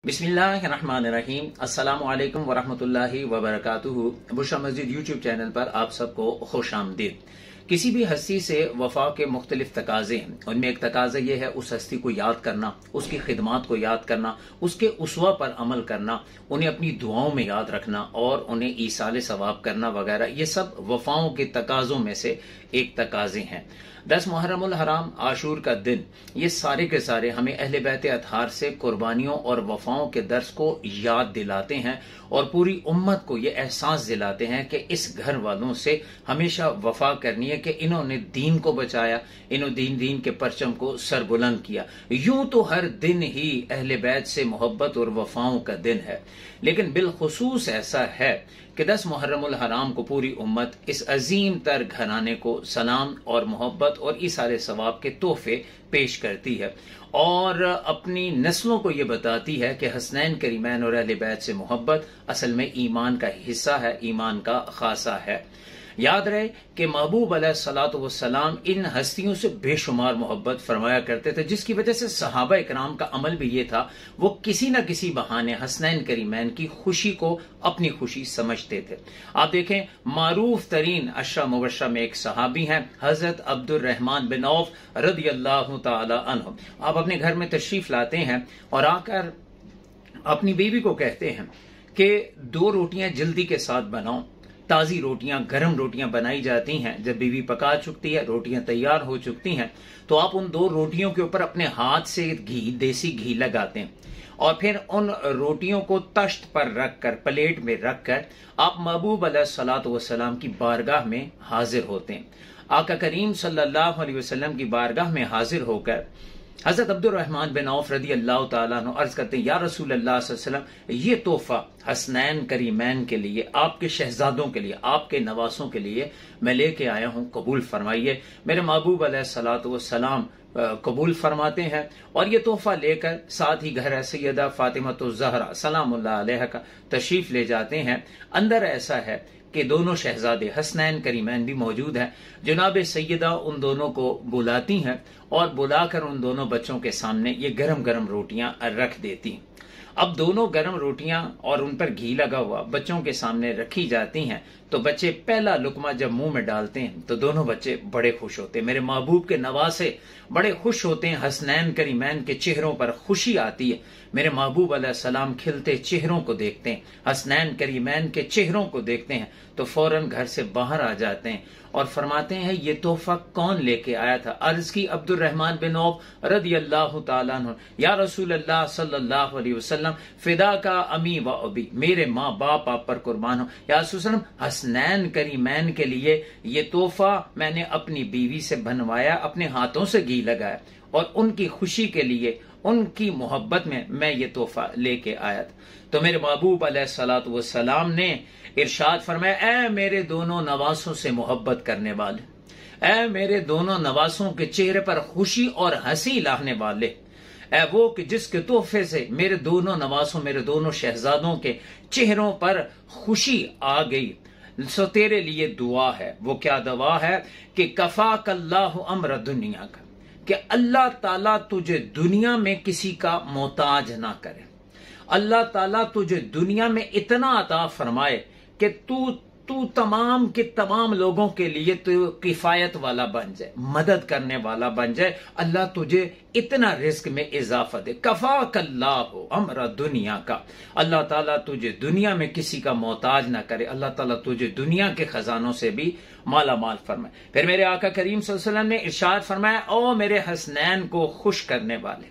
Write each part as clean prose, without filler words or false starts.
बिस्मिल्लाहिर्रहमानिर्रहीम। अस्सलामु अलैकुम वरहमतुल्लाहि वबरकातुहू। बुशरा मस्जिद यूट्यूब चैनल पर आप सबको खुश आमदीद। किसी भी हस्ती से वफा के मुख्तलिफ तकाजे हैं। उनमें एक तकाजा यह है उस हस्ती को याद करना, उसकी खिदमात को याद करना, उसके उसवा पर अमल करना, उन्हें अपनी दुआओं में याद रखना और उन्हें ईसाले सवाब करना वगैरह। ये सब वफाओं के तकाजों में से एक तकाजे हैं। 10 मुहर्रमुल हराम आशूर का दिन, ये सारे के सारे हमें अहले बैत अतहार से कुर्बानियों और वफाओं के दर्स को याद दिलाते हैं और पूरी उम्मत को ये एहसास दिलाते हैं कि इस घर वालों से हमेशा वफा करनी है कि इन्होंने दीन को बचाया, इन्होंने दीन के परचम को सरबुलंद किया। यूं तो हर दिन ही अहले बैत से मोहब्बत और वफाओं का दिन है, लेकिन बिलखुसूस ऐसा है कि 10 मुहर्रमुल हराम को पूरी उम्मत इस अजीम तर घराने को सलाम और मोहब्बत और इसारे सवाब के तोहफे पेश करती है और अपनी नस्लों को यह बताती है कि हसनैन करीमैन और अहले बैत से मोहब्बत असल में ईमान का हिस्सा है, ईमान का खासा है। याद रहे कि महबूब अलैहिस्सलातु वस्सलाम इन हस्तियों से बेशुमार मोहब्बत फरमाया करते थे, जिसकी वजह से सहाबा इकराम का अमल भी ये था, वो किसी न किसी बहाने हसनैन करीमैन की खुशी को अपनी खुशी समझते थे। आप देखें, मारूफ तरीन अशरा मुबशरा में एक सहाबी हैं, हजरत अब्दुर्रहमान बिन औफ रदियल्लाहु ताला अन्हु। आप अपने घर में तशरीफ लाते हैं और आकर अपनी बीवी को कहते हैं कि 2 रोटियां जल्दी के साथ बनाओ। ताजी रोटियां, गर्म रोटियां बनाई जाती हैं। जब बीवी पका चुकती है, रोटियां तैयार हो चुकती हैं, तो आप उन 2 रोटियों के ऊपर अपने हाथ से घी, देसी घी लगाते हैं और फिर उन रोटियों को तश्त पर रखकर, प्लेट में रखकर आप महबूब अलैहिस्सलातु वस्सलाम की बारगाह में हाजिर होते हैं। आका करीम सल्लल्लाहु अलैहि वसल्लम की बारगाह में हाजिर होकर हजरत अब्दुर्रहमान बिन औफ रदी अल्लाह तआला अन्हु अर्ज करते हैं, या रसूल अल्लाह सल्लल्लाहु अलैहि वसल्लम, ये तोहफा हसनैन करीमैन के लिए, आपके शहजादों के लिए, आपके नवासों के लिए मैं लेके आया हूं, कबूल फरमाइए। मेरे महबूब अलैहिस्सलातु वस्सलाम कबूल फरमाते हैं और ये तोहफा लेकर साथ ही घर सैयदा फातिमतुज़ ज़हरा सलामुल्लाह अलैहा का तशरीफ ले जाते हैं। अंदर ऐसा है कि दोनों शहजादे हसनैन करीमैन भी मौजूद हैं। जनाब सैयदा उन दोनों को बुलाती हैं और बुलाकर उन दोनों बच्चों के सामने ये गरम गरम रोटियां रख देती। अब दोनों गरम रोटियां और उन पर घी लगा हुआ बच्चों के सामने रखी जाती हैं, तो बच्चे पहला लुकमा जब मुंह में डालते हैं तो दोनों बच्चे बड़े खुश होते हैं। मेरे महबूब के नवासे बड़े खुश होते हैं, हसनैन करीमैन के चेहरों पर खुशी आती है। मेरे महबूब अलैहिस्सलाम खिलते चेहरों को देखते हैं, हसनैन करीमैन के चेहरों को देखते हैं तो फौरन घर से बाहर आ जाते हैं और फरमाते हैं, ये तोहफा कौन लेके आया था? अर्ज की अब्दुर्रहमान बिन औफ रदियल्लाहु ताला अन्हु, या रसूल अल्लाह सल्लल्लाहु अलैहि वसल्लम, फिदा का अमी व अबी, मेरे माँ बाप आप पर कुर्बान हो। या रसूल सल्लम, हसनैन करीमैन के लिए ये तोहफा मैंने अपनी बीवी से बनवाया, अपने हाथों से घी लगाया और उनकी खुशी के लिए, उनकी मोहब्बत में मैं ये तोहफा लेके आया था। तो मेरे महबूब अलैहिस्सलातु वस्सलाम ने इरशाद फरमाया, ऐ मेरे दोनों नवासों से मोहब्बत करने वाले, ऐ मेरे दोनों नवासों के चेहरे पर खुशी और हंसी लाने वाले, ऐ वो कि जिसके तोहफे से मेरे दोनों नवासों, मेरे दोनों शहजादों के चेहरों पर खुशी आ गई, सो तेरे लिए दुआ है। वो क्या दुआ है कि कफाकल्लाहु अम्र दुनिया का, कि अल्लाह ताला तुझे दुनिया में किसी का मोहताज ना करे, अल्लाह ताला तुझे दुनिया में इतना अता फरमाए कि तू तमाम के तमाम लोगों के लिए तो किफायत वाला बन जाए, मदद करने वाला बन जाए। अल्लाह तुझे इतना रिस्क में इजाफा दे। कफाकल्लाहु अम्र दुनिया का, अल्लाह ताला तुझे दुनिया में किसी का मोहताज ना करे, अल्लाह ताला तुझे दुनिया के खजानों से भी माला माल फरमाए। फिर मेरे आका करीम सल्लल्लाहु अलैहि वसल्लम ने इरशाद फरमाया, ओ मेरे हसनैन को खुश करने वाले,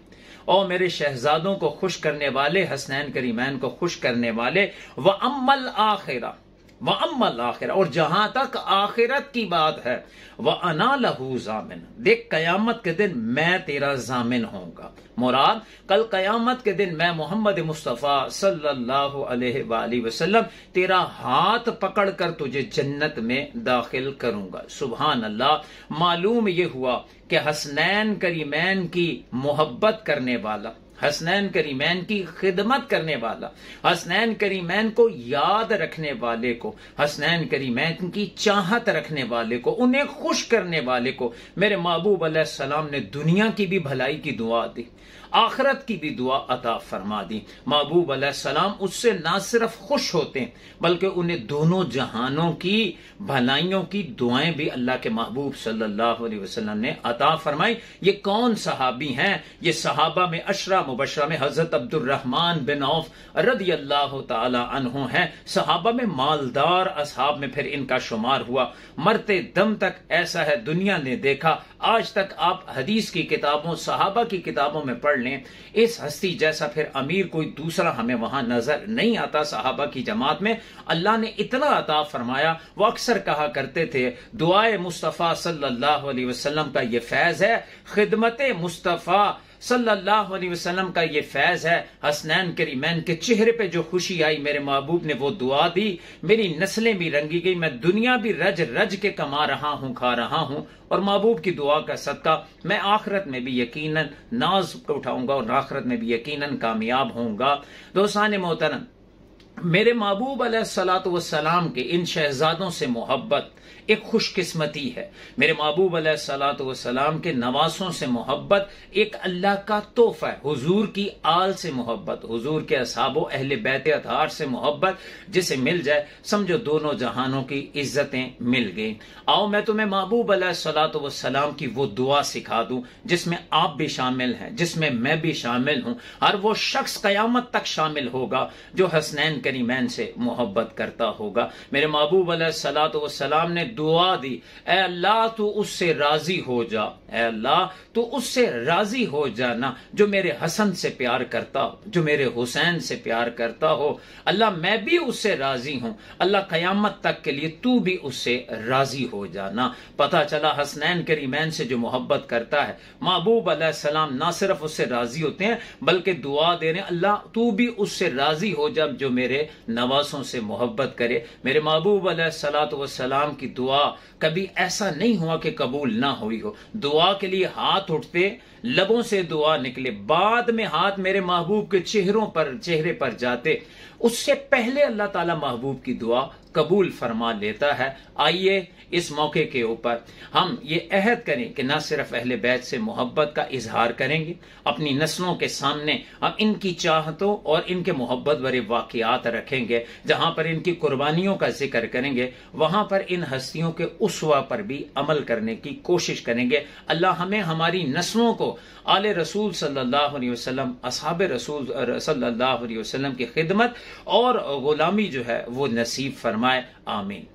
और मेरे शहजादों को खुश करने वाले, हसनैन करीमैन को खुश करने वाले, व अम्मल आखिरा, व अम्मल आखिरा, और जहां तक आखिरत की बात है, व अना लहू जामिन, देख कयामत के दिन मैं तेरा जामिन होऊंगा। मुराद कल कयामत के दिन मैं मोहम्मद मुस्तफा सल्लल्लाहु अलैहि वसल्लम तेरा हाथ पकड़कर तुझे जन्नत में दाखिल करूंगा। सुभान अल्लाह। मालूम ये हुआ कि हसनैन करीमैन की मोहब्बत करने वाला, हसनैन करीमैन की खिदमत करने वाला, हसनैन करीमैन को याद रखने वाले को, हसनैन करीमैन की चाहत रखने वाले को, उन्हें खुश करने वाले को मेरे महबूब अलैहिस्सलाम ने दुनिया की भी भलाई की दुआ दी, आखिरत की भी दुआ अता फरमा दी। महबूब अलैहिस्सलाम उससे ना सिर्फ खुश होते हैं बल्कि उन्हें दोनों जहानों की भलाइयों की दुआएं भी अल्लाह के महबूब सल्लल्लाहु अलैहि वसल्लम ने अता फरमाई। ये कौन सहाबी हैं? ये सहाबा में अशरा मुबशरा में हजरत अब्दुर्रहमान बिन औफ रदी अल्लाह तआला अन्हु हैं। सहाबा में मालदार असहाब में फिर इनका शुमार हुआ। मरते दम तक ऐसा है दुनिया ने देखा, आज तक आप हदीस की किताबों, सहाबा की किताबों में पढ़ लें, इस हस्ती जैसा फिर अमीर कोई दूसरा हमें वहां नजर नहीं आता। सहाबा की जमात में अल्लाह ने इतना अता फरमाया, वो अक्सर कहा करते थे दुआए मुस्तफा सल्लल्लाहु अलैहि वसल्लम का ये फैज है, खिदमत मुस्तफा सल्लल्लाहु अलैहि वसल्लम का ये फैज है। हसनैन करीमैन के चेहरे पे जो खुशी आई, मेरे महबूब ने वो दुआ दी, मेरी नस्लें भी रंगी गई, मैं दुनिया भी रज रज के कमा रहा हूं, खा रहा हूं, और महबूब की दुआ का सदका मैं आखिरत में भी यकीनन नाज उठाऊंगा और आखिरत में भी यकीनन कामयाब होऊंगा। दोस्तान मोहतरम, मेरे महबूब अलैहिस्सलातु वस्सलाम के इन शहजादों से मोहब्बत एक खुशकिस्मती है। मेरे महबूब अलैहिस्सलातु वस्सलाम के नवासों से मोहब्बत एक अल्लाह का तोहफा है। हुजूर की आल से मोहब्बत, हुजूर के असहाबो अहले बैत अतहार से मोहब्बत जिसे मिल जाए समझो दोनों जहानों की इज्जतें मिल गई। आओ मैं तुम्हें महबूब अलैहिस्सलातु वस्सलाम की वो दुआ सिखा दूं जिसमें आप भी शामिल हैं, जिसमें मैं भी शामिल हूं। हर वो शख्स कयामत तक शामिल होगा जो हसनैन करीमैन से मोहब्बत करता होगा। मेरे महबूब अलैहिस्सलातु वस्सलाम ने दुआ दी, ऐ अल्लाह तू उससे राजी हो जा, ऐ अल्लाह तू उससे राजी हो जाना जो मेरे हसन से प्यार करता हो, जो मेरे हुसैन से प्यार करता हो। अल्लाह मैं भी उससे राजी हूं, अल्लाह कयामत तक के लिए तू भी उससे राजी हो जाना। पता चला हसनैन करीमैन से जो मोहब्बत करता है, महबूब अलैहिस्सलाम ना सिर्फ उससे राजी होते हैं बल्कि दुआ दे रहे हैं, अल्लाह तू भी उससे राजी हो जा जो मेरे नवासों से मोहब्बत करे। मेरे महबूब अलैहिस्सलातु वस्सलाम की दुआ कभी ऐसा नहीं हुआ कि कबूल ना हुई हो। दुआ के लिए हाथ उठते, लबों से दुआ निकले, बाद में हाथ मेरे महबूब के चेहरे पर जाते, उससे पहले अल्लाह ताला महबूब की दुआ कबूल फरमा लेता है। आइए इस मौके के ऊपर हम ये अहद करें कि न सिर्फ अहले बैत से मोहब्बत का इजहार करेंगे, अपनी नस्लों के सामने हम इनकी चाहतों और इनके मोहब्बत भरे वाकयात रखेंगे, जहां पर इनकी कुर्बानियों का जिक्र करेंगे, वहां पर इन हस्तियों के उसवा पर भी अमल करने की कोशिश करेंगे। अल्लाह हमें हमारी नस्लों को आले रसूल सल्लल्लाहु अलैहि वसल्लम, असहाबे रसूल सल्लल्लाहु अलैहि वसल्लम की खिदमत और गुलामी जो है वो नसीब फरमाए। आमीन।